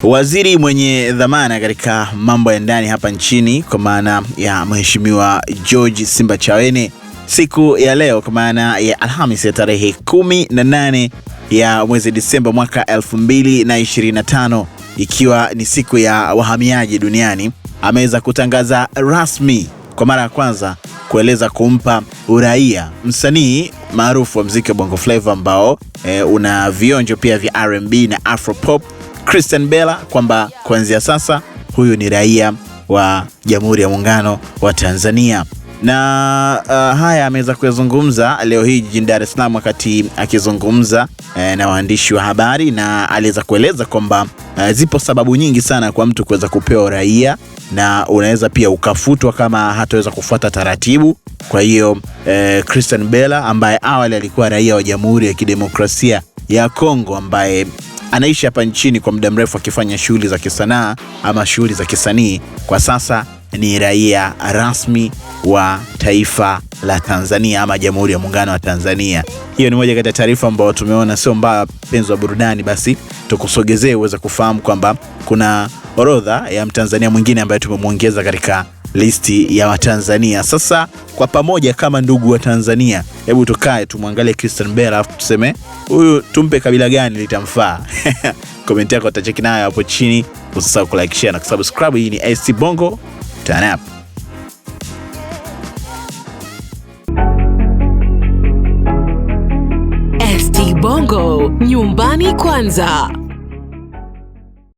Waziri mwenye dhamana katika mambo ya ndani hapa nchini kwa maana ya Mheshimiwa George Simbachawene siku ya leo kwa maana ya Alhamisi ya tarehe 18 ya mwezi Disemba mwaka 2025 ikiwa ni siku ya wahamiaji duniani, ameweza kutangaza rasmi kwa mara ya kwanza kueleza kumpa uraia msanii maarufu wa muziki wa Bongo Flava ambao una vionjo pia vya R&B na Afropop, Christian Bella, kwamba kuanzia sasa huyu ni raia wa Jamhuri ya Muungano wa Tanzania. Na haya ameweza kuzungumza leo hii jijini Dar es Salaam wakati akizungumza na waandishi wa habari, na aliweza kueleza kwamba zipo sababu nyingi sana kwa mtu kuweza kupewa uraia, na unaweza pia ukafutwa kama hataweza kufuata taratibu. Kwa hiyo Christian Bella ambaye awali alikuwa raia wa Jamhuri ya Kidemokrasia ya Kongo, ambaye anaishi hapa nchini kwa muda mrefu akifanya shughuli za kisanaa ama shughuli za kisanii, kwa sasa ni raia rasmi wa taifa la Tanzania ama Jamhuri ya Muungano wa Tanzania. Hiyo ni moja kati ya taarifa ambayo tumeona sio mbaya, penzi wa burudani, basi tukusogezee uweze kufahamu kwamba kuna orodha ya Mtanzania mwingine ambaye tumemwongeza katika listi ya Watanzania. Sasa kwa pamoja kama ndugu wa Tanzania, hebu tukae tumwangalie Christian Bella afu tuseme huyu tumpe kabila gani litamfaa. Comment yako utacheki nayo hapo chini. Usisahau kulike, share na subscribe. Hii ni ST Bongo, turn up. ST Bongo, nyumbani kwanza.